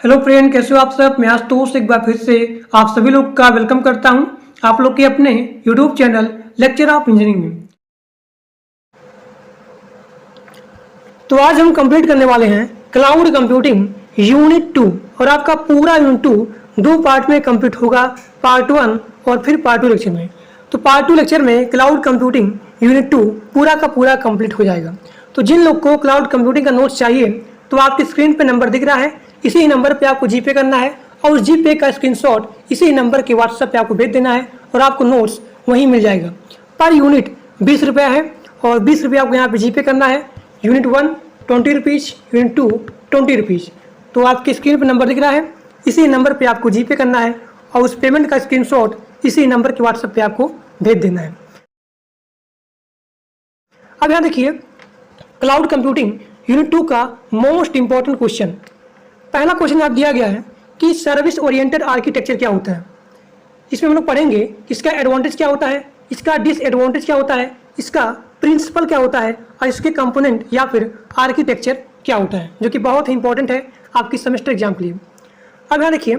Hello friend, कैसे हो आप सब। मैं आशुतोष एक बार फिर से आप सभी लोग का वेलकम करता हूं आप लोग के अपने YouTube channel lecture of engineering में। तो आज हम कंप्लीट करने वाले हैं क्लाउड कंप्यूटिंग यूनिट 2 और आपका पूरा यूनिट 2 दो पार्ट में कंप्लीट होगा, पार्ट 1 और फिर पार्ट 2 लेक्चर में। तो पार्ट 2 लेक्चर में क्लाउड कंप्यूटिंग यूनिट 2 पूरा का पूरा कंप्लीट हो जाएगा। तो जिन लोग को क्लाउड कंप्यूटिंग का नोट्स चाहिए तो आपकी स्क्रीन पर नंबर दिख रहा है, इसी नंबर पे आपको जीपे करना है और उस जीपे का स्क्रीनशॉट इसी नंबर के व्हाट्सएप पे आपको भेज देना है और आपको नोट्स वहीं मिल जाएगा। पर यूनिट 20 रुपया है और 20 रुपया आपको यहाँ पे जीपे करना है। Unit 1 20 rupees, unit 2 20 rupees. तो आपकी स्क्रीन पर नंबर दिख रहा है, इसी नंबर पर आपको जीपे करना है और उस पेमेंट का स्क्रीनशॉट इसी नंबर के व्हाट्सएप पे आपको भेज देना है। अब यहाँ देखिए क्लाउड कंप्यूटिंग यूनिट 2 का मोस्ट इंपॉर्टेंट क्वेश्चन। पहला क्वेश्चन आप दिया गया है कि सर्विस ओरिएंटेड आर्किटेक्चर क्या होता है। इसमें हम लोग पढ़ेंगे इसका एडवांटेज क्या होता है, इसका डिसएडवांटेज क्या होता है, इसका प्रिंसिपल क्या होता है और इसके कंपोनेंट या फिर आर्किटेक्चर क्या होता है, जो कि बहुत ही इंपॉर्टेंट है आपकी सेमेस्टर एग्जाम के लिए। अब यहाँ देखिए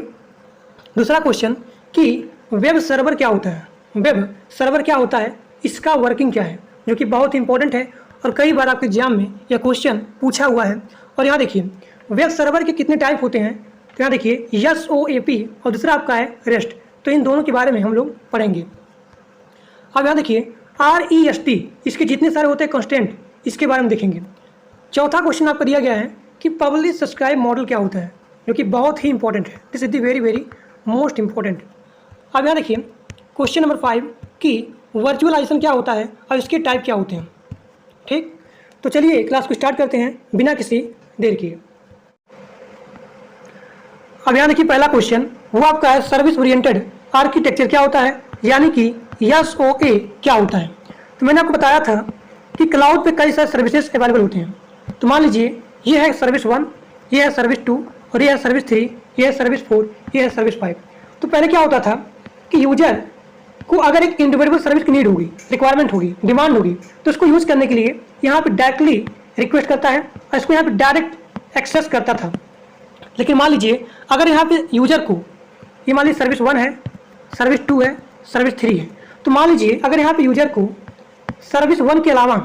दूसरा क्वेश्चन कि वेब सर्वर क्या होता है। वेब सर्वर क्या होता है, इसका वर्किंग क्या है, जो कि बहुत ही इंपॉर्टेंट है और कई बार आपके एग्जाम में यह क्वेश्चन पूछा हुआ है। और यहाँ देखिए वेब सर्वर के कितने टाइप होते हैं, तो यहाँ देखिए SOAP और दूसरा आपका है रेस्ट। तो इन दोनों के बारे में हम लोग पढ़ेंगे। अब यहाँ देखिए REST, इसके जितने सारे होते हैं कंस्टेंट, इसके बारे में देखेंगे। चौथा क्वेश्चन आपको दिया गया है कि पब्लिश सब्सक्राइब मॉडल क्या होता है, जो कि बहुत ही इंपॉर्टेंट है। This is the very very most important. अब यहाँ देखिए क्वेश्चन नंबर 5 कि वर्चुअलाइजेशन क्या होता है और इसके टाइप क्या होते हैं। ठीक, तो चलिए क्लास को स्टार्ट करते हैं बिना किसी देर के। अब यहाँ देखिए पहला क्वेश्चन वो आपका है सर्विस ओरिएंटेड आर्किटेक्चर क्या होता है, यानी कि SOA क्या होता है। तो मैंने आपको बताया था कि क्लाउड पे कई सारे सर्विसेज अवेलेबल होते हैं। तो मान लीजिए ये है सर्विस 1, ये है सर्विस 2 और ये है सर्विस 3, ये है सर्विस 4, ये है सर्विस 5। तो पहले क्या होता था कि यूजर को अगर एक इंडिविजुअल सर्विस की नीड होगी, रिक्वायरमेंट होगी, डिमांड होगी, तो उसको यूज़ करने के लिए यहाँ पे डायरेक्टली रिक्वेस्ट करता है और इसको यहाँ पे डायरेक्ट एक्सेस करता था। लेकिन मान लीजिए अगर यहाँ पे यूजर को, ये मान लीजिए सर्विस 1 है, सर्विस 2 है, सर्विस 3 है, तो मान लीजिए अगर यहाँ पे यूजर को सर्विस 1 के अलावा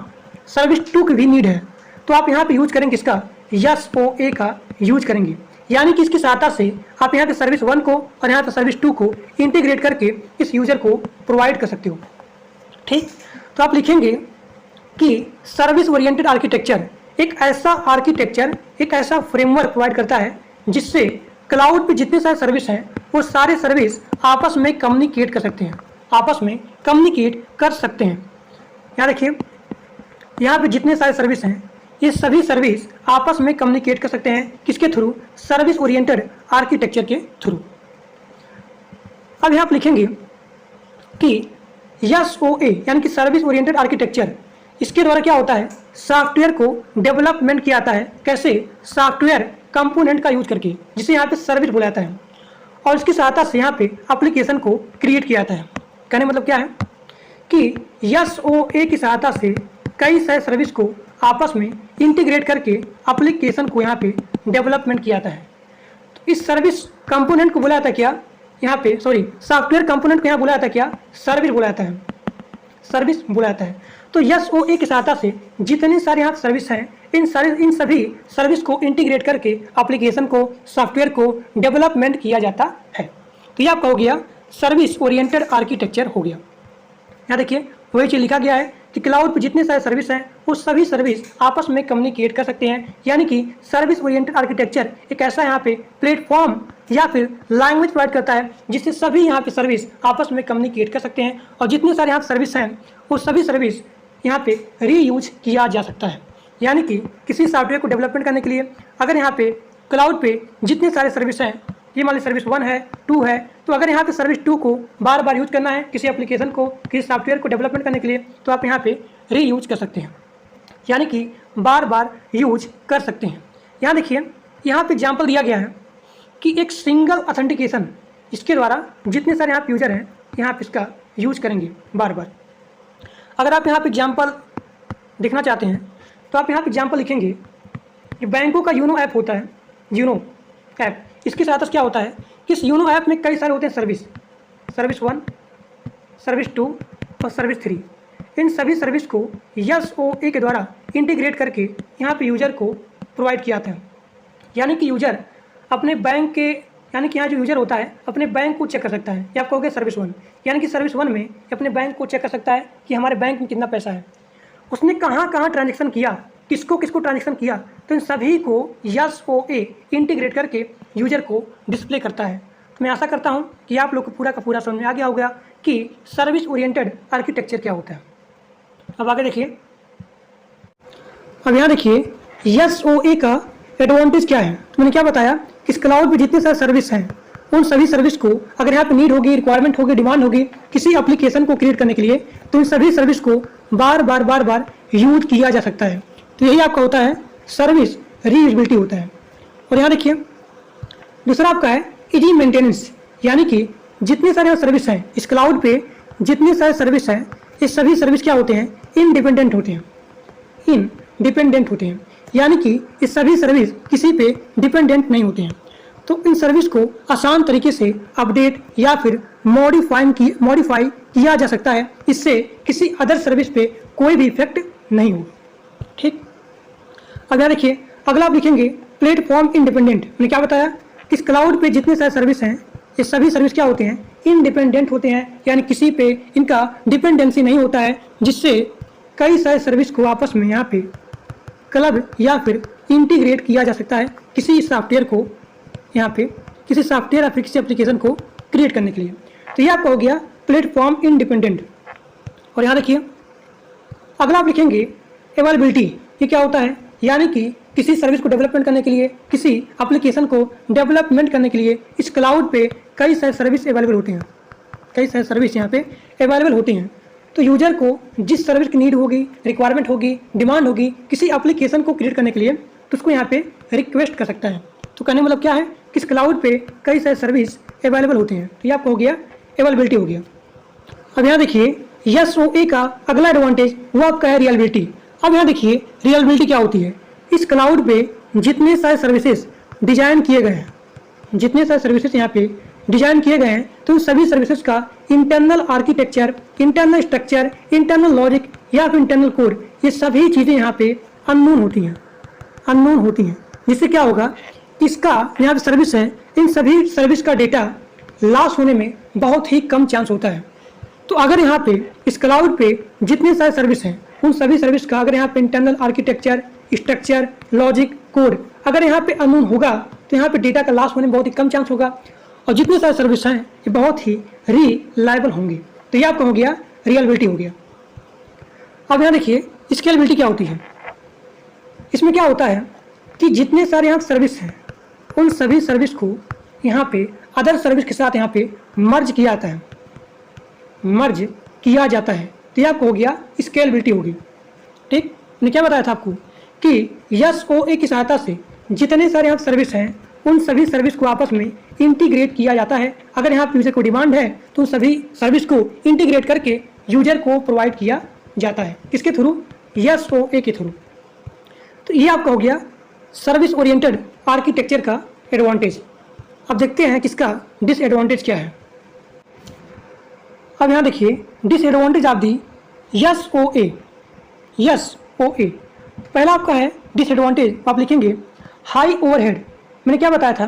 सर्विस 2 की भी नीड है, तो आप यहाँ पे यूज करेंगे इसका SOA का यूज करेंगे। यानी कि इसकी सहायता से आप यहाँ पे सर्विस 1 को और यहाँ पे सर्विस 2 को इंटीग्रेट करके इस यूजर को प्रोवाइड कर सकते हो। ठीक, तो आप लिखेंगे कि सर्विस ओरिएंटेड आर्किटेक्चर एक ऐसा आर्किटेक्चर, एक ऐसा फ्रेमवर्क प्रोवाइड करता है जिससे क्लाउड पे जितने सारे सर्विस हैं वो सारे सर्विस आपस में कम्युनिकेट कर सकते हैं, आपस में कम्युनिकेट कर सकते हैं। यहाँ देखिए यहाँ पे जितने सारे सर्विस हैं ये सभी सर्विस आपस में कम्युनिकेट कर सकते हैं, किसके थ्रू, सर्विस ओरिएंटेड आर्किटेक्चर के थ्रू। अब यहाँ आप लिखेंगे कि SOA यानी कि सर्विस ओरिएंटेड आर्किटेक्चर, इसके द्वारा क्या होता है, सॉफ्टवेयर को डेवलपमेंट किया जाता है। कैसे, सॉफ्टवेयर कंपोनेंट का यूज करके, जिसे यहाँ पे सर्विस बोला जाता है, और इसकी सहायता से यहाँ पे एप्लीकेशन को क्रिएट किया जाता है। कहने मतलब क्या है कि SOA की सहायता से कई सारे सर्विस को आपस में इंटीग्रेट करके एप्लीकेशन को यहाँ पे डेवलपमेंट किया जाता है। तो इस सर्विस कंपोनेंट को बोला जाता है क्या, यहाँ पे सॉफ्टवेयर कंपोनेंट को यहाँ बोला जाता है क्या, सर्विस बोला जाता है, सर्विस बोला जाता है। तो SOA की सहायता से जितने सारे यहाँ सर्विस हैं इन सभी सर्विस को इंटीग्रेट करके एप्लीकेशन को, सॉफ्टवेयर को डेवलपमेंट किया जाता है। तो ये आपका हो गया सर्विस ओरिएंटेड आर्किटेक्चर हो गया। यहाँ देखिए वही चीज़ लिखा गया है कि क्लाउड पर जितने सारे सर्विस हैं वो सभी सर्विस आपस में कम्युनिकेट कर सकते हैं। यानी कि सर्विस ओरिएंटेड आर्किटेक्चर एक ऐसा यहाँ पे प्लेटफॉर्म या फिर लैंग्वेज प्रोवाइड करता है जिससे सभी यहाँ पे सर्विस आपस में कम्युनिकेट कर सकते हैं और जितने सारे यहाँ सर्विस हैं वो सभी सर्विस यहाँ पे रीयूज किया जा सकता है। यानी कि किसी सॉफ्टवेयर को डेवलपमेंट करने के लिए अगर यहाँ पे क्लाउड पे जितने सारे सर्विस हैं, ये मान लीजिए सर्विस 1 है, 2 है, तो अगर यहाँ पे सर्विस 2 को बार बार यूज करना है किसी एप्लीकेशन को, किसी सॉफ्टवेयर को डेवलपमेंट करने के लिए, तो आप यहाँ पे रीयूज कर सकते हैं, यानी कि बार बार यूज कर सकते हैं। यहाँ देखिए यहाँ पे एग्जाम्पल दिया गया है कि एक सिंगल ऑथेंटिकेशन, इसके द्वारा जितने सारे यहाँ पे यूजर हैं यहाँ पे इसका यूज करेंगे बार बार। अगर आप यहाँ पे एग्जाम्पल देखना चाहते हैं तो आप यहाँ पे एग्जाम्पल लिखेंगे कि बैंकों का यूनो ऐप होता है, यूनो ऐप, इसकी सहायता से क्या होता है कि इस यूनो ऐप में कई सारे होते हैं सर्विस 1, सर्विस 2 और सर्विस 3। इन सभी सर्विस को SOA के द्वारा इंटीग्रेट करके यहाँ पे यूज़र को प्रोवाइड किया जाता है। यानी कि यूज़र अपने बैंक के, यानी कि यहाँ जो यूज़र होता है अपने बैंक को चेक कर सकता है। या आप कहोगे सर्विस 1, यानी कि सर्विस 1 में अपने बैंक को चेक कर सकता है कि हमारे बैंक में कितना पैसा है, उसने कहाँ कहाँ ट्रांजेक्शन किया, किसको किसको ट्रांजेक्शन किया, तो इन सभी को SOA इंटीग्रेट करके यूज़र को डिस्प्ले करता है। तो मैं आशा करता हूँ कि आप लोग को पूरा का पूरा समझ में आ गया होगा कि सर्विस ओरिएंटेड आर्किटेक्चर क्या होता है। अब आगे देखिए, अब यहाँ देखिए SOA का एडवांटेज क्या है। तो मैंने क्या बताया कि इस क्लाउड पे जितने सारे सर्विस हैं उन सभी सर्विस को अगर यहाँ पे नीड होगी, रिक्वायरमेंट होगी, डिमांड होगी किसी एप्लीकेशन को क्रिएट करने के लिए, तो इन सभी सर्विस को बार बार यूज किया जा सकता है। तो यही आपका होता है सर्विस रीयूजेबिलिटी होता है। और यहाँ देखिए दूसरा आपका है इजी मेंटेनेंस, यानी कि जितने सारे सर्विस हैं इस क्लाउड पे, जितने सारे सर्विस हैं ये सभी सर्विस क्या होते हैं, इंडिपेंडेंट होते हैं, इंडिपेंडेंट होते हैं, यानी कि ये सभी सर्विस किसी पे डिपेंडेंट नहीं होते हैं। तो इन सर्विस को आसान तरीके से अपडेट या फिर मॉडिफाई किया जा सकता है, इससे किसी अदर सर्विस पे कोई भी इफेक्ट नहीं होगा। ठीक, अब यहाँ देखिए अगला आप लिखेंगे प्लेटफॉर्म इंडिपेंडेंट। मैंने क्या बताया कि इस क्लाउड पे जितने सारे सर्विस हैं ये सभी सर्विस क्या होते हैं, इंडिपेंडेंट होते हैं, यानी किसी पे इनका डिपेंडेंसी नहीं होता है, जिससे कई सारे सर्विस को आपस में यहाँ पे क्लब या फिर इंटीग्रेट किया जा सकता है किसी सॉफ्टवेयर को, यहाँ पे किसी सॉफ्टवेयर या फिर किसी एप्लीकेशन को क्रिएट करने के लिए। तो ये आपका हो गया प्लेटफॉर्म इंडिपेंडेंट। और यहाँ देखिए अगला आप लिखेंगे अवेलेबिलिटी। ये क्या होता है, यानी कि किसी सर्विस को डेवलपमेंट करने के लिए, किसी एप्लीकेशन को डेवलपमेंट करने के लिए इस क्लाउड पे कई सारे सर्विस अवेलेबल होते हैं, कई सारे सर्विस यहाँ पे अवेलेबल होती हैं। तो यूजर को जिस सर्विस की नीड होगी, रिक्वायरमेंट होगी, डिमांड होगी किसी एप्लीकेशन को क्रिएट करने के लिए, तो उसको यहाँ पे रिक्वेस्ट कर सकता है। तो कहने मतलब क्या है कि इस क्लाउड पे कई सारे सर्विस अवेलेबल होते हैं। तो ये आपको हो गया अवेलेबिलिटी हो गया। अब यहाँ देखिए SOA का अगला एडवांटेज वो आपका है रिलायबिलिटी। अब यहाँ देखिए रिलायबिलिटी क्या होती है, इस क्लाउड पे जितने सारे सर्विसेज डिजाइन किए गए हैं, जितने सारे सर्विसेज यहाँ पे डिजाइन किए गए हैं, तो उन सभी सर्विसेज का internal architecture, internal structure, internal logic या फिर इंटरनल कोड, ये सभी चीज़ें यहाँ पे अननोन होती हैं, जिससे क्या होगा, इसका यहाँ पे सर्विस है, इन सभी सर्विस का डेटा लॉस होने में बहुत ही कम चांस होता है। तो अगर यहाँ पे इस क्लाउड पे जितने सारे सर्विस हैं उन सभी सर्विस का अगर यहाँ पे internal architecture, structure, logic, code अगर यहाँ पे अननोन होगा तो यहाँ पे डेटा का लॉस होने में बहुत ही कम चांस होगा, और जितने सारे सर्विस हैं ये बहुत ही रिलायबल होंगे। तो ये आपका हो गया रिलायबिलिटी हो गया। अब यहाँ देखिए स्केलेबिलिटी क्या होती है। इसमें क्या होता है कि जितने सारे यहाँ सर्विस हैं उन सभी सर्विस को यहाँ पे अदर सर्विस के साथ यहाँ पे मर्ज किया जाता है। तो ये आपको हो गया स्केलेबिलिटी होगी। ठीक, मैंने क्या बताया था आपको कि SOA की सहायता से जितने सारे यहाँ सर्विस हैं उन सभी सर्विस को आपस में इंटीग्रेट किया जाता है। अगर यहाँ यूजर को डिमांड है तो सभी सर्विस को इंटीग्रेट करके यूजर को प्रोवाइड किया जाता है। किसके थ्रू, SOA के थ्रू। तो ये आपका हो गया सर्विस ओरिएंटेड आर्किटेक्चर का एडवांटेज। अब देखते हैं किसका डिसएडवांटेज क्या है। अब यहाँ देखिए डिसएडवांटेज ऑफ दी SOA। पहला आपका है डिसएडवांटेज, आप लिखेंगे हाई ओवरहेड। मैंने क्या बताया था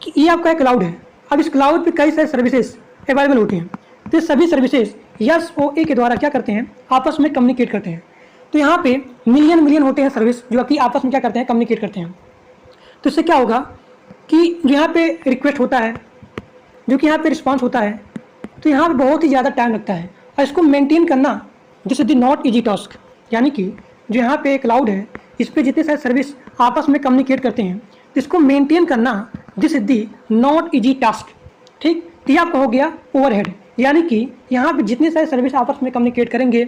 कि ये आपका एक क्लाउड है। अब इस क्लाउड पे कई सारे सर्विसेज अवेलेबल होती हैं, तो सभी सर्विसेज SOA के द्वारा क्या करते हैं, आपस में कम्युनिकेट करते हैं। तो यहाँ पे मिलियन होते हैं सर्विस जो कि आपस में क्या करते हैं, कम्युनिकेट करते हैं। तो इससे क्या होगा कि जो यहाँ पे रिक्वेस्ट होता है, जो कि यहाँ पे रिस्पांस होता है, तो यहाँ पे बहुत ही ज़्यादा टाइम लगता है, और इसको मेंटेन करना this is the not easy task. यानी कि जो यहाँ पे क्लाउड है इस पर जितने सारे सर्विस आपस में कम्युनिकेट करते हैं, तो इसको मेंटेन करना this is the not easy task. ठीक, तो ये आपका हो गया ओवरहेड। यानी कि यहाँ पे जितने सारे सर्विस आपस में कम्युनिकेट करेंगे,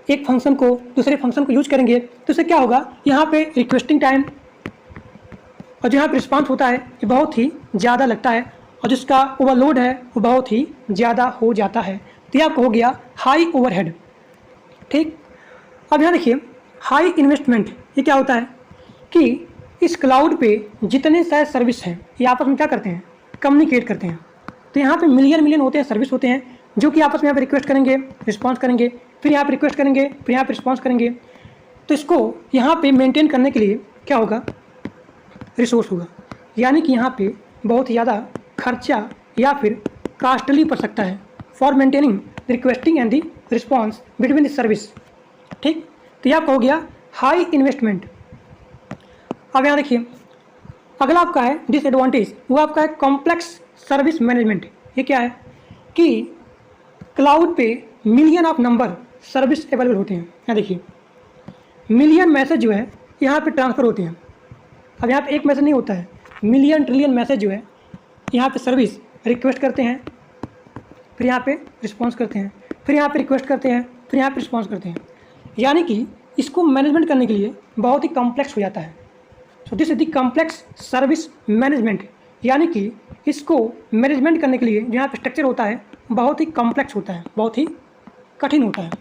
एक फंक्शन को दूसरे फंक्शन को यूज करेंगे, तो इससे क्या होगा, यहाँ पे रिक्वेस्टिंग टाइम और जो यहाँ पे रिस्पांस होता है ये बहुत ही ज़्यादा लगता है, और जिसका ओवरलोड है वो बहुत ही ज़्यादा हो जाता है। तो ये आपको हो गया हाई ओवरहेड। ठीक, अब यहाँ देखिए हाई इन्वेस्टमेंट। ये क्या होता है कि इस क्लाउड पे जितने सारे सर्विस हैं ये आपस में क्या करते हैं, कम्युनिकेट करते हैं। तो यहाँ पे मिलियन होते हैं सर्विस होते हैं जो कि आपस में यहाँ पे रिक्वेस्ट करेंगे, रिस्पॉन्स करेंगे, फिर यहाँ पे रिक्वेस्ट करेंगे, फिर यहाँ पे रिस्पॉन्स करेंगे। तो इसको यहाँ पे मेंटेन करने के लिए क्या होगा, रिसोर्स होगा, यानी कि यहाँ पे बहुत ज़्यादा खर्चा या फिर कास्टली पड़ सकता है for maintaining requesting and the response between the service. ठीक, तो ये आपका हो गया हाई इन्वेस्टमेंट। अब यहाँ देखिए अगला आपका है डिसएडवांटेज, वो आपका है कॉम्प्लेक्स सर्विस मैनेजमेंट। ये क्या है कि क्लाउड पे million of number service available होते हैं। यहाँ देखिए मिलियन मैसेज जो है यहाँ पे ट्रांसफ़र होते हैं। अब यहाँ पे एक मैसेज नहीं होता है, मिलियन ट्रिलियन मैसेज जो है यहाँ पे सर्विस रिक्वेस्ट करते हैं, फिर यहाँ पे रिस्पॉन्स करते हैं, फिर यहाँ पे रिक्वेस्ट करते हैं, फिर यहाँ पे रिस्पॉन्स करते हैं। यानी कि इसको मैनेजमेंट करने के लिए बहुत ही कॉम्प्लेक्स हो जाता है। So this is the complex service management, यानी कि इसको मैनेजमेंट करने के लिए जो यहाँ पे स्ट्रक्चर होता है बहुत ही कॉम्प्लेक्स होता है, बहुत ही कठिन होता है।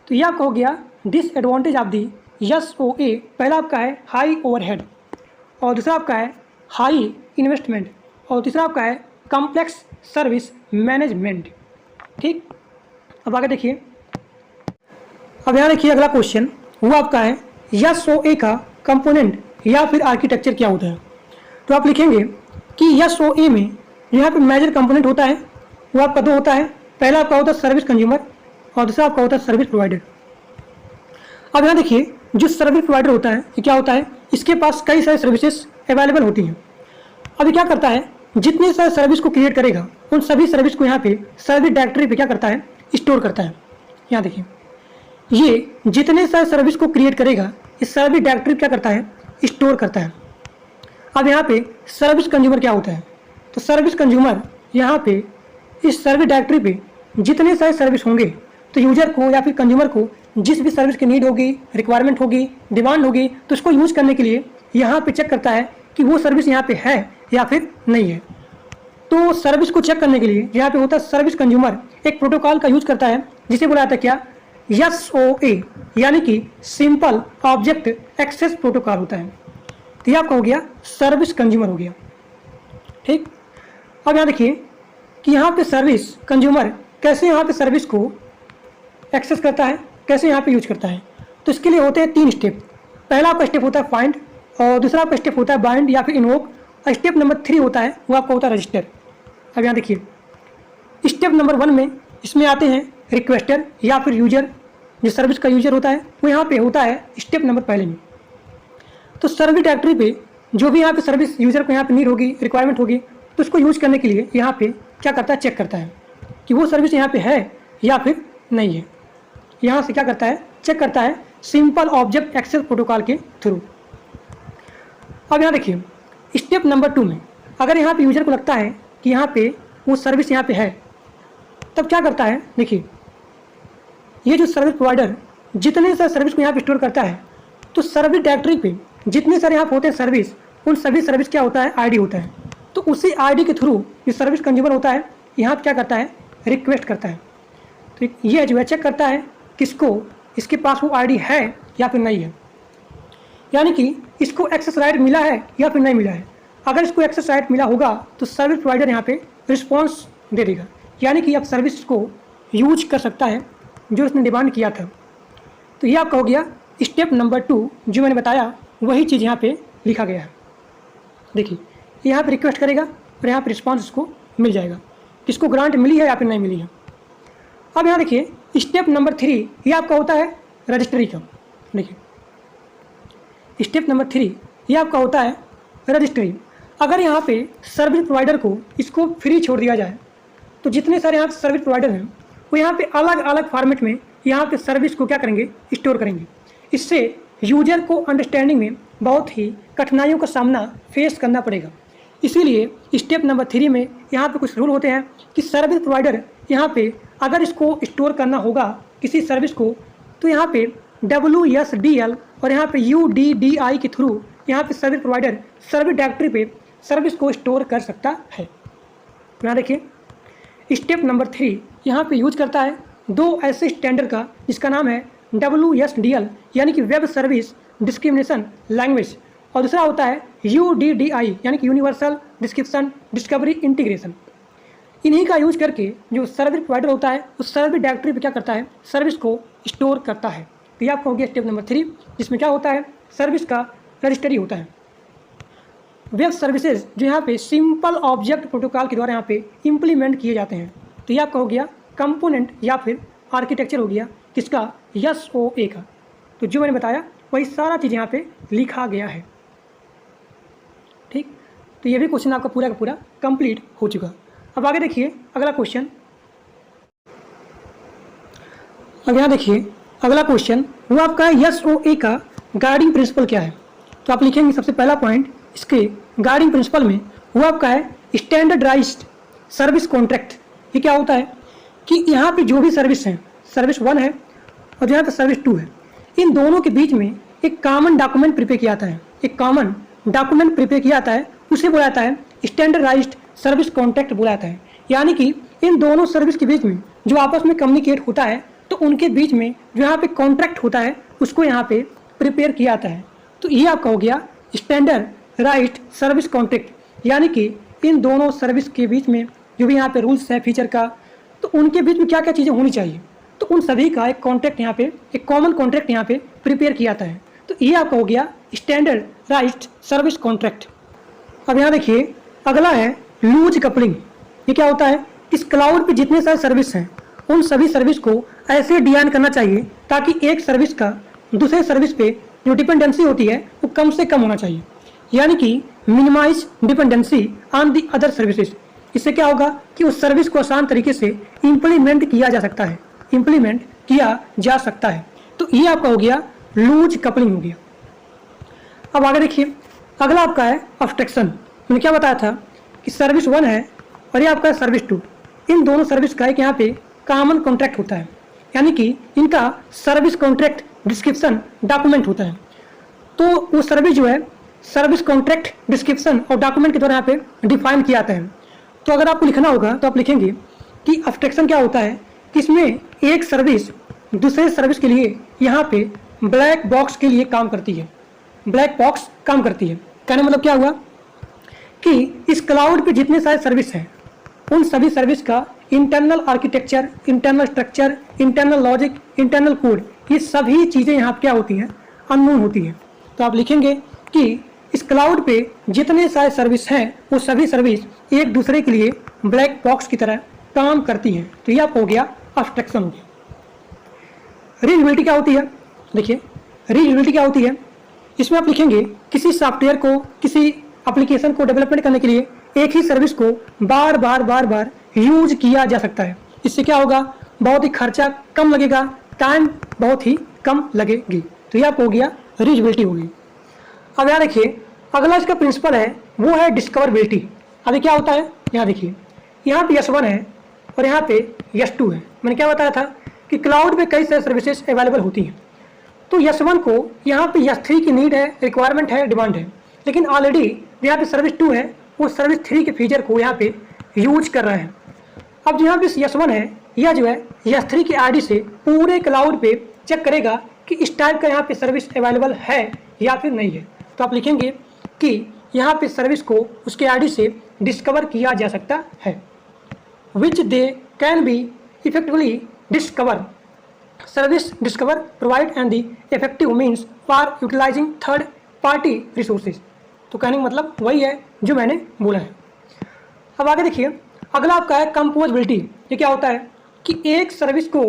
तो ये आपका हो गया डिसएडवांटेज ऑफ दी SOA। पहला आपका है हाई ओवरहेड, और दूसरा आपका है हाई इन्वेस्टमेंट, और तीसरा आपका है कॉम्प्लेक्स सर्विस मैनेजमेंट। ठीक, अब आगे देखिए, अब यहाँ देखिए अगला क्वेश्चन वो आपका है SOA का कंपोनेंट या फिर आर्किटेक्चर क्या होता है। तो आप लिखेंगे कि SOA में यहाँ पे मेजर कंपोनेंट होता है वो आपका दो होता है। पहला आपका होता है सर्विस कंज्यूमर और दूसरा आपका होता है सर्विस प्रोवाइडर। अब यहाँ देखिए जो सर्विस प्रोवाइडर होता है ये क्या होता है, इसके पास कई सारी सर्विसेज अवेलेबल होती हैं। अभी क्या करता है, जितने सारे सर्विस को क्रिएट करेगा उन सभी सर्विस को यहाँ पे सर्विस डायरेक्टरी पे क्या करता है, स्टोर करता है। यहाँ देखिए ये जितने सारे सर्विस को क्रिएट करेगा इस सर्विस डायरेक्टरी क्या करता है, स्टोर करता है। अब यहाँ पे सर्विस कंज्यूमर क्या होता है, तो सर्विस कंज्यूमर यहाँ पे इस सर्विस डायरेक्टरी पे जितने सारे सर्विस होंगे तो यूजर को या फिर कंज्यूमर को जिस भी सर्विस की नीड होगी, रिक्वायरमेंट होगी, डिमांड होगी, तो उसको यूज करने के लिए यहाँ पे चेक करता है कि वो सर्विस यहाँ पे है या फिर नहीं है। तो सर्विस को चेक करने के लिए यहाँ पे होता है सर्विस कंज्यूमर एक प्रोटोकॉल का यूज करता है जिसे बुलाया था क्या, SOA, यानी कि सिंपल ऑब्जेक्ट एक्सेस प्रोटोकॉल होता है। तो ये आपका हो गया सर्विस कंज्यूमर हो गया। ठीक, अब यहाँ देखिए कि यहाँ पे सर्विस कंज्यूमर कैसे यहाँ पे सर्विस को एक्सेस करता है, कैसे यहाँ पे यूज करता है। तो इसके लिए होते हैं 3 स्टेप। पहला आपका स्टेप होता है फाइंड, और दूसरा आपका स्टेप होता है बाइंड या फिर इन्वोक, और स्टेप नंबर 3 होता है वो आपका होता है रजिस्टर। अब यहाँ देखिए स्टेप नंबर 1 में इसमें आते हैं रिक्वेस्टर या फिर यूजर, जो सर्विस का यूजर होता है वो यहाँ पे होता है स्टेप नंबर पहले में। तो सर्विस डायरेक्टरी पे जो भी यहाँ पे सर्विस यूजर को यहाँ पे नीड होगी, रिक्वायरमेंट होगी, तो उसको यूज करने के लिए यहाँ पे क्या करता है, चेक करता है कि वो सर्विस यहाँ पे है या फिर नहीं है। यहाँ से क्या करता है, चेक करता है सिंपल ऑब्जेक्ट एक्सेस प्रोटोकॉल के थ्रू। अब यहाँ देखिए स्टेप नंबर 2 में अगर यहाँ पे यूजर को लगता है कि यहाँ पे वो सर्विस यहाँ पे है, तब क्या करता है, देखिए ये जो सर्विस प्रोवाइडर जितने सारे सर्विस को यहाँ पे स्टोर करता है, तो सर्विस डायरेक्टरी पे जितने सारे यहाँ पे होते हैं सर्विस, उन सभी सर्विस क्या होता है, आईडी होता है। तो उसी आईडी के थ्रू जो सर्विस कंज्यूमर होता है यहाँ पे क्या करता है, रिक्वेस्ट करता है। तो ये जो है चेक करता है किसको, इसके पास वो आईडी है या फिर नहीं है, यानी कि इसको एक्सेस राइट मिला है या फिर नहीं मिला है। अगर इसको एक्सेस राइट मिला होगा तो सर्विस प्रोवाइडर यहाँ पे रिस्पॉन्स दे देगा, यानी कि अब सर्विस को यूज कर सकता है जो इसने डिमांड किया था। तो ये आपका हो गया स्टेप नंबर 2, जो मैंने बताया वही चीज़ यहाँ पे लिखा गया है। देखिए यहाँ पे रिक्वेस्ट करेगा और यहाँ पे रिस्पॉन्स इसको मिल जाएगा, किसको ग्रांट मिली है या फिर नहीं मिली है। अब यहाँ देखिए स्टेप नंबर 3 ये आपका होता है रजिस्ट्री का। देखिए स्टेप नंबर 3 ये आपका होता है रजिस्ट्री। अगर यहाँ पे सर्विस प्रोवाइडर को इसको फ्री छोड़ दिया जाए तो जितने सारे यहाँ सर्विस प्रोवाइडर हैं वो यहाँ पे अलग अलग फॉर्मेट में यहाँ पे सर्विस को क्या करेंगे, स्टोर करेंगे। इससे यूजर को अंडरस्टैंडिंग में बहुत ही कठिनाइयों का सामना फेस करना पड़ेगा। इसीलिए स्टेप नंबर 3 में यहाँ पे कुछ रूल होते हैं कि सर्विस प्रोवाइडर यहाँ पे अगर इसको स्टोर करना होगा किसी सर्विस को, तो यहाँ पे WSDL और यहाँ पे UDDI के थ्रू यहाँ पे सर्विस प्रोवाइडर सर्विस डायरेक्टरी पे सर्विस को स्टोर कर सकता है। यहाँ देखिए स्टेप नंबर 3 यहाँ पे यूज करता है 2 ऐसे स्टैंडर्ड का जिसका नाम है WSDL, यानी कि वेब सर्विस डिस्क्रिमिनेशन लैंग्वेज, और दूसरा होता है UDDI यानी कि यूनिवर्सल डिस्क्रिप्शन डिस्कवरी इंटीग्रेशन। इन्हीं का यूज करके जो सर्विस प्रोवाइडर होता है उस सर्विस डायरेक्टरी पे क्या करता है, सर्विस को स्टोर करता है। तो ये आपका हो गया स्टेप नंबर 3, जिसमें क्या होता है, सर्विस का रजिस्ट्री होता है। वेब सर्विसेज जो यहाँ पे सिंपल ऑब्जेक्ट प्रोटोकॉल के द्वारा यहाँ पे इम्प्लीमेंट किए जाते हैं। तो ये आपका हो गया कंपोनेंट या फिर आर्किटेक्चर हो गया किसका, SOA का। तो जो मैंने बताया वही सारा चीज़ यहाँ पे लिखा गया है। ठीक, तो ये भी क्वेश्चन आपका पूरा का पूरा कंप्लीट हो चुका। अब आगे देखिए अगला क्वेश्चन। अब यहाँ देखिए अगला क्वेश्चन वो आपका SOA का गाइडिंग प्रिंसिपल क्या है। तो आप लिखेंगे सबसे पहला पॉइंट इसके गाइडिंग प्रिंसिपल में वो आपका है स्टैंडर्डाइज्ड सर्विस कॉन्ट्रैक्ट। ये क्या होता है कि यहाँ पे जो भी सर्विस है, सर्विस 1 है और यहाँ पे सर्विस 2 है, इन दोनों के बीच में एक कॉमन डॉक्यूमेंट प्रिपेयर किया जाता है। एक कॉमन डॉक्यूमेंट प्रिपेयर किया जाता है, उसे बोला जाता है स्टैंडर्डाइज्ड सर्विस कॉन्ट्रैक्ट बोला जाता है। यानी कि इन दोनों सर्विस के बीच में जो आपस में कम्युनिकेट होता है तो उनके बीच में जो यहाँ पे कॉन्ट्रैक्ट होता है उसको यहाँ पे प्रिपेयर किया जाता है। तो ये आपका हो गया स्टैंडर्डाइज्ड सर्विस कॉन्ट्रैक्ट, यानी कि इन दोनों सर्विस के बीच में जो भी यहाँ पे रूल्स है फीचर का, तो उनके बीच में क्या क्या चीज़ें होनी चाहिए, तो उन सभी का एक कॉन्ट्रैक्ट यहाँ पे, एक कॉमन कॉन्ट्रैक्ट यहाँ पे प्रिपेयर किया जाता है। तो ये आपका हो गया स्टैंडर्डाइज्ड सर्विस कॉन्ट्रैक्ट। अब यहाँ देखिए अगला है लूज कपलिंग। ये क्या होता है, इस क्लाउड पे जितने सारे सर्विस हैं उन सभी सर्विस को ऐसे डिजाइन करना चाहिए ताकि एक सर्विस का दूसरे सर्विस पे जो डिपेंडेंसी होती है वो कम से कम होना चाहिए, यानी कि minimize dependency on the other services. इससे क्या होगा कि उस सर्विस को आसान तरीके से इम्प्लीमेंट किया जा सकता है, इम्प्लीमेंट किया जा सकता है। तो ये आपका हो गया लूज कपलिंग हो गया। अब आगे देखिए अगला आपका है अब्स्ट्रैक्शन। मैंने क्या बताया था कि सर्विस 1 है और ये आपका है सर्विस 2। इन दोनों सर्विस का एक यहाँ पे कॉमन कॉन्ट्रैक्ट होता है, यानी कि इनका सर्विस कॉन्ट्रैक्ट डिस्क्रिप्शन डॉक्यूमेंट होता है। तो वो सर्विस जो है सर्विस कॉन्ट्रैक्ट डिस्क्रिप्शन और डॉक्यूमेंट के द्वारा यहाँ पे डिफाइन किया जाता है। तो अगर आपको लिखना होगा तो आप लिखेंगे कि अब्स्ट्रैक्शन क्या होता है कि इसमें एक सर्विस दूसरे सर्विस के लिए यहाँ पे ब्लैक बॉक्स के लिए काम करती है, ब्लैक बॉक्स काम करती है। कहने मतलब क्या हुआ कि इस क्लाउड पे जितने सारे सर्विस हैं उन सभी सर्विस का internal architecture, internal structure, internal logic, internal code, ये सभी चीज़ें यहाँ पे क्या होती हैं, अननोन होती हैं। तो आप लिखेंगे कि इस क्लाउड पे जितने सारे सर्विस हैं वो सभी सर्विस एक दूसरे के लिए ब्लैक बॉक्स की तरह काम करती हैं। तो ये आपको हो गया अब्स्ट्रैक्शन हो गया। रीयूजेबिलिटी क्या होती है, देखिए रीयूजेबिलिटी क्या होती है, इसमें आप लिखेंगे किसी सॉफ्टवेयर को, किसी एप्लीकेशन को डेवलपमेंट करने के लिए एक ही सर्विस को बार बार यूज किया जा सकता है। इससे क्या होगा, बहुत ही खर्चा कम लगेगा, टाइम बहुत ही कम लगेगी। तो ये आपको हो गया रीयूजेबिलिटी होगी। अब यहाँ देखिए अगला इसका प्रिंसिपल है वो है डिस्कवरेबिलिटी। अभी क्या होता है, यहाँ देखिए यहाँ पे S1 है और यहाँ पे S2 है। मैंने क्या बताया था कि क्लाउड पे कई सारी सर्विसेज अवेलेबल होती हैं। तो S1 को यहाँ पे S3 की नीड है, रिक्वायरमेंट है, डिमांड है, लेकिन ऑलरेडी यहाँ पे सर्विस 2 है वो सर्विस 3 के फीचर को यहाँ पे यूज कर रहा है। अब यहाँ पे S1 है यह जो है S3 की आईडी से पूरे क्लाउड पे चेक करेगा कि इस टाइप का यहाँ पे सर्विस अवेलेबल है या फिर नहीं है। तो आप लिखेंगे कि यहाँ पे सर्विस को उसके आईडी से डिस्कवर किया जा सकता है, which they can be effectively discover. Service discover provide and the effective means for utilising third party resources. तो कहने का मतलब वही है जो मैंने बोला है। अब आगे देखिए अगला आपका है कंपोजेबिलिटी। ये क्या होता है कि एक सर्विस को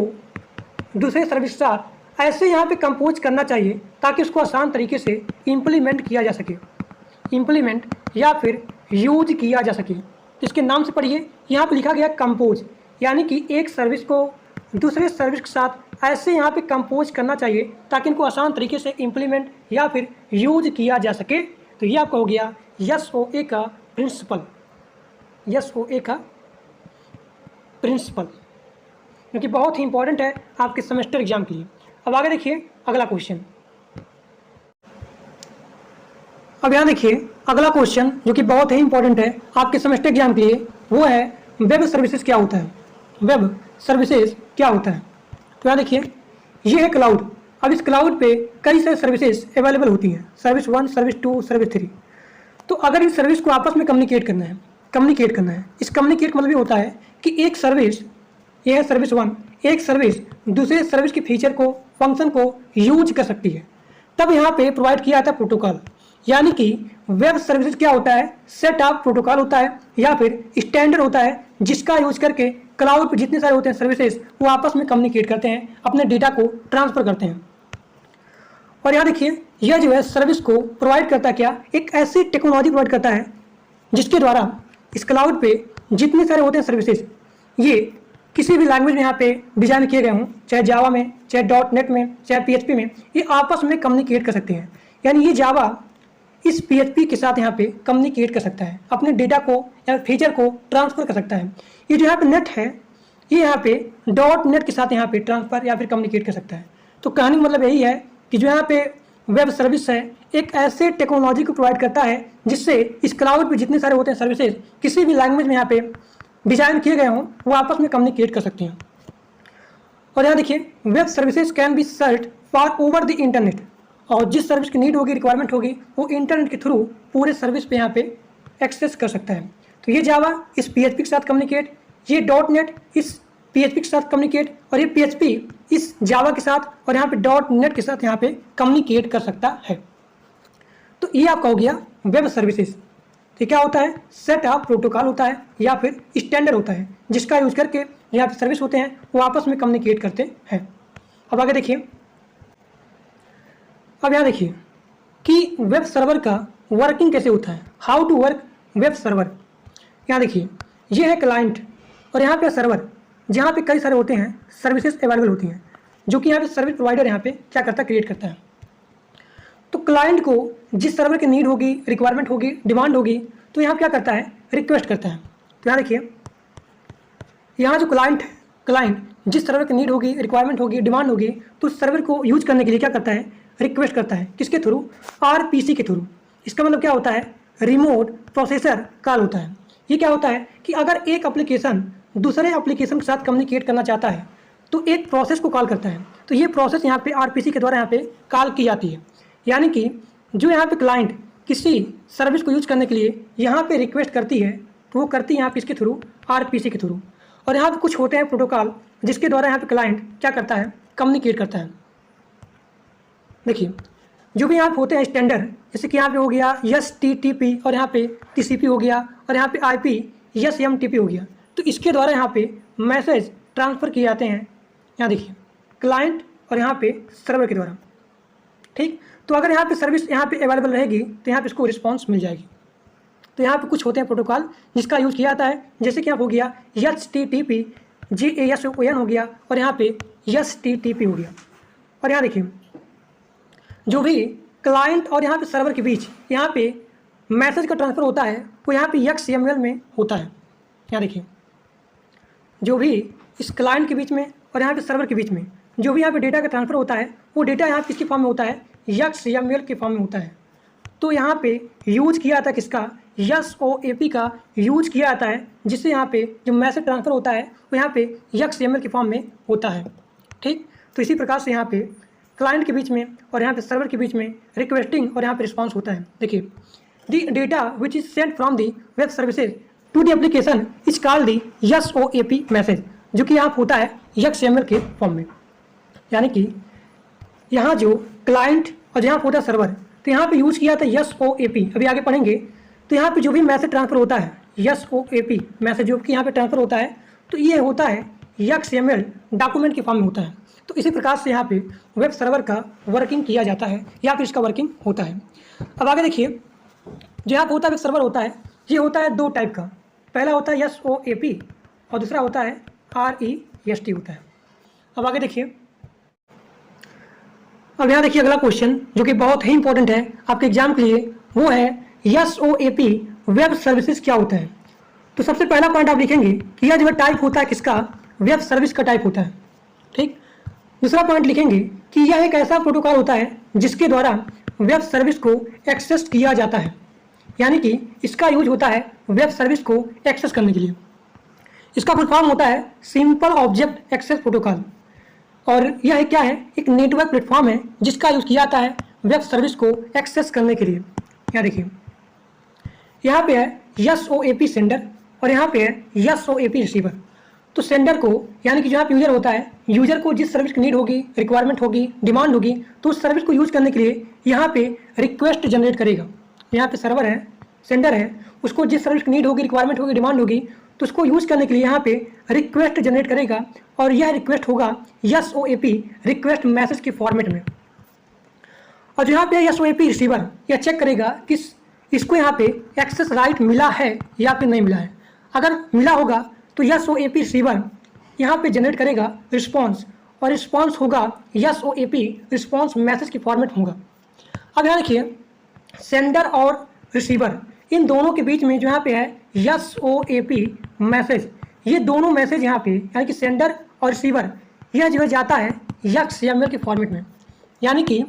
दूसरे सर्विस के साथ ऐसे यहाँ पे कंपोज करना चाहिए ताकि उसको आसान तरीके से इम्प्लीमेंट किया जा सके, इम्प्लीमेंट या फिर यूज किया जा सके। इसके नाम से पढ़िए, यहाँ पे लिखा गया कंपोज, यानी कि एक सर्विस को दूसरे सर्विस के साथ ऐसे यहाँ पे कंपोज करना चाहिए ताकि इनको आसान तरीके से इम्प्लीमेंट या फिर यूज किया जा सके। तो ये आपका हो गया SOA का प्रिंसिपल, SOA का प्रिंसिपल, क्योंकि बहुत ही इंपॉर्टेंट है आपके सेमेस्टर एग्जाम के लिए। अब आगे देखिए अगला क्वेश्चन। अब यहाँ देखिए अगला क्वेश्चन जो कि बहुत ही इंपॉर्टेंट है आपके सेमेस्टर एग्जाम के लिए, वो है वेब सर्विसेज क्या होता है, वेब सर्विसेज क्या होता है। तो यहाँ देखिए ये है क्लाउड, अब इस क्लाउड पे कई सारी सर्विसेज अवेलेबल होती हैं, सर्विस 1, सर्विस 2, सर्विस 3। तो अगर इस सर्विस को आपस में कम्युनिकेट करना है, इस कम्युनिकेट मतलब ये होता है कि एक सर्विस, ये है सर्विस 1, एक सर्विस दूसरे सर्विस के फीचर को, फंक्शन को यूज कर सकती है। तब यहाँ पे प्रोवाइड किया जाता है प्रोटोकॉल, यानी कि वेब सर्विसेज क्या होता है, सेट ऑफ प्रोटोकॉल होता है या फिर स्टैंडर्ड होता है, जिसका यूज करके क्लाउड पर जितने सारे होते हैं सर्विसेज वो आपस में कम्युनिकेट करते हैं, अपने डेटा को ट्रांसफर करते हैं। और यहाँ देखिए, यह जो है सर्विस को प्रोवाइड करता क्या, एक ऐसी टेक्नोलॉजी प्रोवाइड करता है जिसके द्वारा इस क्लाउड पे जितने सारे होते हैं सर्विसेज, ये किसी भी लैंग्वेज में यहाँ पे डिजाइन किए गए हों, चाहे जावा में, चाहे .NET में, चाहे PHP में, ये आपस में कम्युनिकेट कर सकते हैं। यानी ये जावा इस PHP के साथ यहाँ पे कम्युनिकेट कर सकता है, अपने डेटा को या फीचर को ट्रांसफर कर सकता है। ये जो यहाँ पे नेट है, ये यहाँ पे .NET के साथ यहाँ पे ट्रांसफर या फिर कम्युनिकेट कर सकता है। तो कहने का मतलब यही है कि जो यहाँ पे वेब सर्विस है, एक ऐसे टेक्नोलॉजी को प्रोवाइड करता है जिससे इस क्लाउड पे जितने सारे होते हैं सर्विसेज, किसी भी लैंग्वेज में यहाँ पे डिजाइन किए गए हों, वो आपस में कम्युनिकेट कर सकते हैं। और यहाँ देखिए, web services can be search for over the internet, और जिस सर्विस की नीड होगी, रिक्वायरमेंट होगी, वो इंटरनेट के थ्रू पूरे सर्विस पे यहाँ पे एक्सेस कर सकता है। तो ये जावा इस PHP के साथ कम्युनिकेट, ये .NET इस PHP के साथ कम्युनिकेट, और ये PHP इस जावा के साथ और यहाँ पे .NET के साथ यहाँ पे कम्युनिकेट कर सकता है। तो ये आपका हो गया वेब सर्विसेज। तो क्या होता है, सेट ऑफ प्रोटोकॉल होता है या फिर स्टैंडर्ड होता है, जिसका यूज करके यहाँ पे सर्विस होते हैं वो आपस में कम्युनिकेट करते हैं। अब आगे देखिए, अब यहाँ देखिए कि वेब सर्वर का वर्किंग कैसे होता है, how to work web server. यहाँ देखिए, ये है क्लाइंट और यहाँ पे सर्वर, जहाँ पे कई सारे होते हैं सर्विसेज अवेलेबल होती हैं, जो कि यहाँ पे सर्विस प्रोवाइडर यहाँ पे क्या करता है, क्रिएट करता है। तो क्लाइंट को जिस सर्वर की नीड होगी, रिक्वायरमेंट होगी, डिमांड होगी, तो यहाँ क्या करता है, रिक्वेस्ट करता है। तो यहाँ देखिए, यहाँ जो क्लाइंट जिस सर्वर की नीड होगी, रिक्वायरमेंट होगी, डिमांड होगी, तो उस सर्वर को यूज करने के लिए क्या करता है, रिक्वेस्ट करता है। किसके थ्रू, RPC के थ्रू। इसका मतलब क्या होता है, रिमोट प्रोसेसर कॉल होता है। ये क्या होता है कि अगर एक एप्लीकेशन दूसरे एप्लीकेशन के साथ कम्युनिकेट करना चाहता है तो एक प्रोसेस को कॉल करता है, तो ये प्रोसेस यहाँ पे RPC के द्वारा यहाँ पे कॉल की जाती है। यानी कि जो यहाँ पे क्लाइंट किसी सर्विस को यूज करने के लिए यहाँ पे रिक्वेस्ट करती है, तो वो करती है यहाँ पे इसके थ्रू, RPC के थ्रू। और यहाँ पे कुछ होते हैं प्रोटोकॉल जिसके द्वारा यहाँ पे क्लाइंट क्या करता है, कम्युनिकेट करता है। देखिए, जो भी यहाँ पे होते हैं स्टैंडर्ड, जैसे कि यहाँ पे हो गया STTP और यहाँ पे TCP हो गया और यहाँ पे IP SMTP हो गया, तो इसके द्वारा यहाँ पे मैसेज ट्रांसफ़र किए जाते हैं। यहाँ देखिए, क्लाइंट और यहाँ पे सर्वर के द्वारा। ठीक, तो अगर यहाँ पे सर्विस यहाँ पे अवेलेबल रहेगी तो यहाँ पे इसको रिस्पॉन्स मिल जाएगी। तो यहाँ पे कुछ होते हैं प्रोटोकॉल जिसका यूज़ किया जाता है, जैसे कि यहाँ हो गया HTTP GASON हो गया और यहाँ पे STTP हो गया। और यहाँ देखिए, जो भी क्लाइंट और यहाँ पे सर्वर के बीच यहाँ पे मैसेज का ट्रांसफ़र होता है वो यहाँ पे XML में होता है। यहाँ देखिए, जो भी इस क्लाइंट के बीच में और यहाँ पे सर्वर के बीच में जो भी यहाँ पे डेटा का ट्रांसफ़र होता है, वो डेटा यहाँ पे किसके फॉर्म में होता है, XML के फॉर्म में होता है। तो यहाँ पे यूज किया जाता है किसका, SOAP का यूज किया जाता है, जिससे यहाँ पे जो मैसेज ट्रांसफ़र होता है वो यहाँ पे XML के फॉर्म में होता है। ठीक, तो इसी प्रकार से यहाँ पे क्लाइंट के बीच में और यहाँ पे सर्वर के बीच में रिक्वेस्टिंग और यहाँ पे रिस्पॉन्स होता है। देखिए, the data which is sent from the web services to the application is called the SOAP message, जो कि यहाँ होता है XML के फॉर्म में। यानी कि यहाँ जो क्लाइंट और जहाँ होता है सर्वर, तो यहाँ पे यूज किया था SOAP। अभी आगे पढ़ेंगे, तो यहाँ पे जो भी मैसेज ट्रांसफ़र होता है, SOAP मैसेज जो कि यहाँ पे ट्रांसफ़र होता है, तो ये होता है XML डॉक्यूमेंट के फॉर्म में होता है। तो इसी प्रकार से यहाँ पे वेब सर्वर का वर्किंग किया जाता है या फिर इसका वर्किंग होता है। अब आगे देखिए, जो यहाँ पे होता है वेब सर्वर होता है, ये होता है दो टाइप का। पहला होता है SOAP और दूसरा होता है REST होता है। अब आगे देखिए, अब यहाँ देखिए अगला क्वेश्चन जो कि बहुत ही इंपॉर्टेंट है आपके एग्जाम के लिए, वो है SOAP वेब सर्विसेज क्या होता है। तो सबसे पहला पॉइंट आप लिखेंगे कि यह जो टाइप होता है किसका, वेब सर्विस का टाइप होता है। ठीक, दूसरा पॉइंट लिखेंगे कि यह एक ऐसा प्रोटोकॉल होता है जिसके द्वारा वेब सर्विस को एक्सेस किया जाता है, यानी कि इसका यूज होता है वेब सर्विस को एक्सेस करने के लिए। इसका फुल फॉर्म होता है सिंपल ऑब्जेक्ट एक्सेस प्रोटोकॉल। और यह क्या है, एक नेटवर्क प्लेटफॉर्म है जिसका यूज़ किया जाता है वेब सर्विस को एक्सेस करने के लिए। यहाँ देखिए, यहाँ पे है SOAP सेंडर और यहाँ पे है SOAP रिसीवर। तो सेंडर को यानी कि जो यहाँ यूजर होता है, यूजर को जिस सर्विस की नीड होगी, रिक्वायरमेंट होगी, डिमांड होगी, तो उस सर्विस को यूज करने के लिए यहाँ पे रिक्वेस्ट जनरेट करेगा। यहाँ पे सर्वर है, सेंडर है, उसको जिस सर्विस की नीड होगी, रिक्वायरमेंट होगी, डिमांड होगी, तो उसको यूज करने के लिए यहाँ पे रिक्वेस्ट जनरेट करेगा और यह रिक्वेस्ट होगा SOAP रिक्वेस्ट मैसेज के फॉर्मेट में। और जो यहाँ पे SOAP रिसीवर यह चेक करेगा कि इसको यहाँ पे एक्सेस राइट मिला है या फिर नहीं मिला है। अगर मिला होगा तो SOAP रिसीवर यहाँ पे जनरेट करेगा रिस्पॉन्स और रिस्पॉन्स होगा SOAP रिस्पॉन्स मैसेज की फॉर्मेट होगा। अब यहाँ देखिए, सेंडर और रिसीवर इन दोनों के बीच में जो यहाँ पे है SOAP मैसेज, ये दोनों मैसेज यहाँ पे यानी कि सेंडर और रिसीवर यह जो है जाता है XML के फॉर्मेट में। यानी कि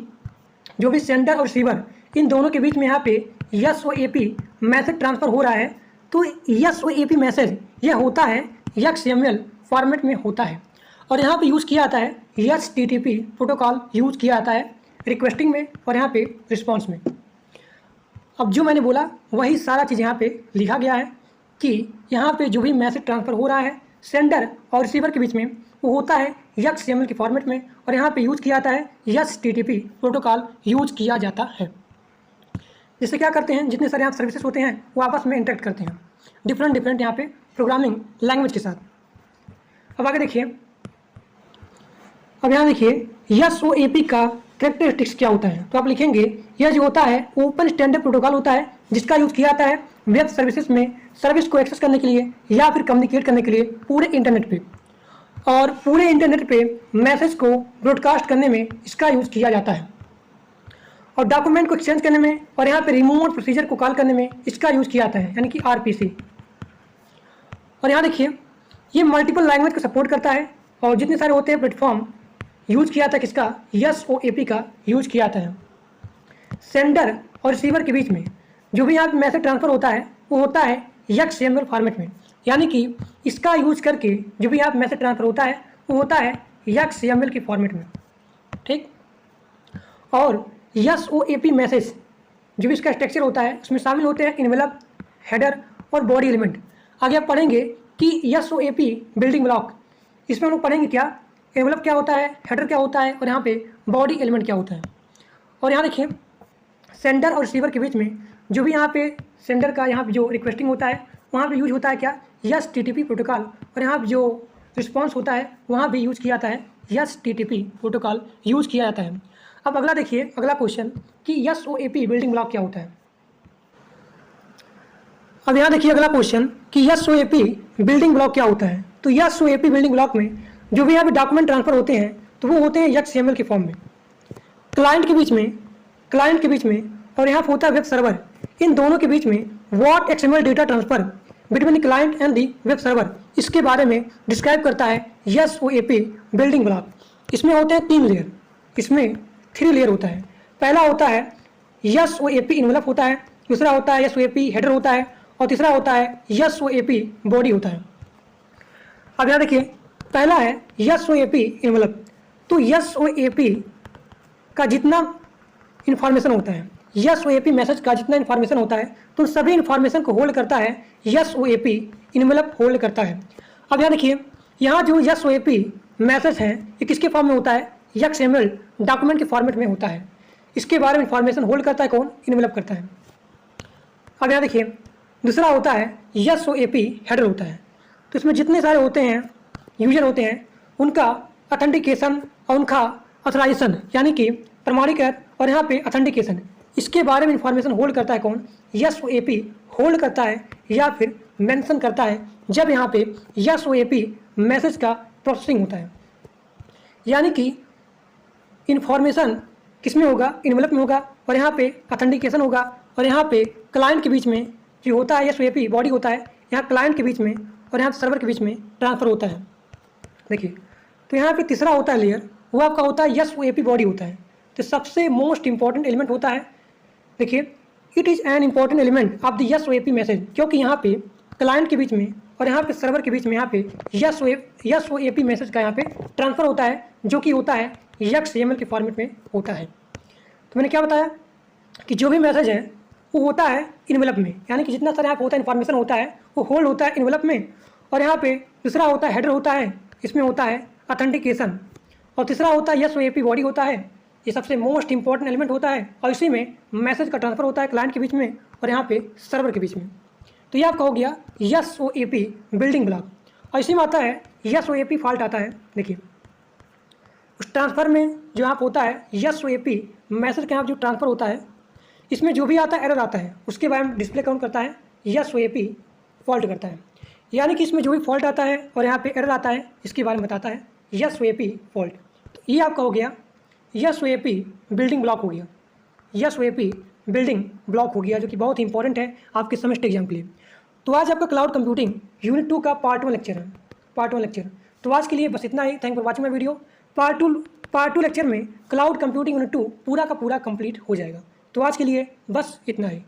जो भी सेंडर और रिसीवर इन दोनों के बीच में यहाँ पे SOAP मैसेज ट्रांसफ़र हो रहा है, तो SOAP मैसेज यह होता है XML फॉर्मेट में होता है और यहाँ पे यूज़ किया जाता है HTTP प्रोटोकॉल यूज़ किया जाता है रिक्वेस्टिंग में और यहाँ पे रिस्पॉन्स में। अब जो मैंने बोला वही सारा चीज़ यहाँ पे लिखा गया है कि यहाँ पे जो भी मैसेज ट्रांसफ़र हो रहा है सेंडर और रिसीवर के बीच में, वो होता है XML के फॉर्मेट में और यहाँ पे यूज़ किया जाता है HTTP प्रोटोकॉल यूज़ किया जाता है। जिससे क्या करते हैं, जितने सारे यहाँ सर्विसेज होते हैं वो आपस में इंटरेक्ट करते हैं डिफरेंट यहाँ पे प्रोग्रामिंग लैंग्वेज के साथ। अब आगे देखिए, अब यहाँ देखिए SOAP का कैरेक्टरिस्टिक्स क्या होता है। तो आप लिखेंगे, यह जो होता है ओपन स्टैंडर्ड प्रोटोकॉल होता है जिसका यूज़ किया जाता है वेब सर्विसेज में सर्विस को एक्सेस करने के लिए या फिर कम्युनिकेट करने के लिए पूरे इंटरनेट पे, और पूरे इंटरनेट पे मैसेज को ब्रॉडकास्ट करने में इसका यूज़ किया जाता है, और डॉक्यूमेंट को एक्सचेंज करने में और यहाँ पे रिमूवल प्रोसीजर को कॉल करने में इसका यूज़ किया जाता है यानी कि RPC। और यहाँ देखिए, ये मल्टीपल लैंग्वेज को सपोर्ट करता है और जितने सारे होते हैं प्लेटफॉर्म यूज़ किया जाता है किसका, SOAP का यूज़ किया जाता है। सेंडर और रिसीवर के बीच में जो भी यहाँ पे मैसेज ट्रांसफ़र होता है वो होता है XML फॉर्मेट में, यानी कि इसका यूज़ करके जो भी यहाँ पे मैसेज ट्रांसफ़र होता है वो होता है XML के फॉर्मेट में, ठीक। और SOAP मैसेज जो भी इसका स्ट्रक्चर होता है उसमें शामिल होते हैं इन्वेलप, हेडर और बॉडी एलिमेंट। आगे आप पढ़ेंगे कि SOAP बिल्डिंग ब्लॉक, इसमें हम लोग पढ़ेंगे क्या, एनवेलप क्या होता है, हेडर क्या होता है और यहाँ पे बॉडी एलिमेंट क्या होता है। और यहाँ देखिए, सेंडर और रिसीवर के बीच में जो भी यहाँ पे सेंडर का यहाँ पे जो रिक्वेस्टिंग होता है वहाँ पे यूज होता है क्या, HTTP प्रोटोकॉल, और यहाँ पे जो रिस्पॉन्स होता है वहाँ भी यूज़ किया जाता है HTTP प्रोटोकॉल यूज़ किया जाता है। अब अगला देखिए, अगला क्वेश्चन कि SOAP बिल्डिंग ब्लॉक क्या होता है। अब यहाँ देखिए अगला क्वेश्चन कि SOAP बिल्डिंग ब्लॉक क्या होता है। तो SOAP बिल्डिंग ब्लॉक में जो भी यहाँ पे डॉक्यूमेंट ट्रांसफ़र होते हैं तो वो होते हैं XML के फॉर्म में, क्लाइंट के बीच में और यहाँ पे होता है वेब सर्वर। इन दोनों के बीच में what XML data transfer between client and the web server, इसके बारे में डिस्क्राइब करता है SOAP बिल्डिंग ब्लॉक। इसमें होते हैं 3 लेयर, इसमें 3 लेयर होता है। पहला होता है SOAP इन्वेलप होता है, दूसरा होता है SOAP हेडर होता है और तीसरा होता है SOAP बॉडी होता है। अब यहाँ देखिए, पहला है SOAP इन्वेलप। तो SOAP का जितना इन्फॉर्मेशन होता है, SOAP मैसेज का जितना इन्फॉर्मेशन होता है तो सभी इन्फॉर्मेशन को होल्ड करता है SOAP इन्वेलप होल्ड करता है। अब यहाँ देखिए, यहाँ जो SOAP मैसेज है ये किसके फॉर्म में होता है, XML डॉक्यूमेंट के फॉर्मेट में होता है। इसके बारे में इन्फॉर्मेशन होल्ड करता है कौन, इन्वेलप करता है। अब यहाँ देखिए, दूसरा होता है SOAP हेडर होता है। तो इसमें जितने सारे होते हैं यूजर होते हैं उनका ऑथेंटिकेशन और उनका ऑथराइजेशन यानी कि प्रमाणीकरण और यहाँ पे ऑथेंटिकेशन, इसके बारे में इंफॉर्मेशन होल्ड करता है कौन, SOAP होल्ड करता है या फिर मेंशन करता है जब यहाँ पे SOAP मैसेज का प्रोसेसिंग होता है। यानी कि इन्फॉर्मेशन किस में होगा, इन्वेलप में होगा और यहाँ पे ऑथेंटिकेशन होगा और यहाँ पे क्लाइंट के बीच में जो होता है SOAP बॉडी होता है, यहाँ क्लाइंट के बीच में और यहाँ सर्वर के बीच में ट्रांसफ़र होता है। देखिए, तो यहाँ पे तीसरा होता है लेयर, वो आपका होता है SOAP बॉडी होता है। तो सबसे मोस्ट इंपॉर्टेंट एलिमेंट होता है, देखिए, it is an important element of the SOAP message, क्योंकि यहाँ पे क्लाइंट के बीच में और यहाँ पे सर्वर के बीच में यहाँ पे SOAP मैसेज का यहाँ पे ट्रांसफ़र होता है, जो कि होता है XML के फॉर्मेट में होता है। तो मैंने क्या बताया कि जो भी मैसेज है वो होता है इन्वेलप में, यानी कि जितना सारा यहाँ पे होता है इन्फॉर्मेशन होता है वो होल्ड होता है इन्वेलप में। और यहाँ पे दूसरा होता है हेडर होता है, इसमें होता है ऑथेंटिकेशन। और तीसरा होता है SOAP बॉडी होता है, ये सबसे मोस्ट इंपॉर्टेंट एलिमेंट होता है। और इसी में मैसेज का ट्रांसफ़र होता है क्लाइंट के बीच में और यहाँ पे सर्वर के बीच में। तो ये आपका हो गया SOAP बिल्डिंग ब्लॉक। और इसी में आता है SOAP फॉल्ट आता है। देखिए उस ट्रांसफ़र में जो यहाँ पे होता है SOAP मैसेज के यहाँ जो ट्रांसफ़र होता है, इसमें जो भी आता है एरर आता है उसके बारे में डिस्प्ले काउंट करता है, SOAP फॉल्ट करता है। यानी कि इसमें जो भी फॉल्ट आता है और यहाँ पे एरर आता है इसके बारे में बताता है SOAP फॉल्ट। तो ये आपका हो गया SOAP बिल्डिंग ब्लॉक हो गया, SOAP बिल्डिंग ब्लॉक हो गया, जो कि बहुत ही इंपॉर्टेंट है आपके सेमेस्टर एग्जाम के लिए। तो आज आपका क्लाउड कंप्यूटिंग यूनिट 2 का पार्ट 1 लेक्चर है, पार्ट 1 लेक्चर। तो आज के लिए बस इतना ही। Thank for watching my video. Part 2 lecture में क्लाउड कंप्यूटिंग यूनिट 2 पूरा का पूरा कंप्लीट हो जाएगा। तो आज के लिए बस इतना ही।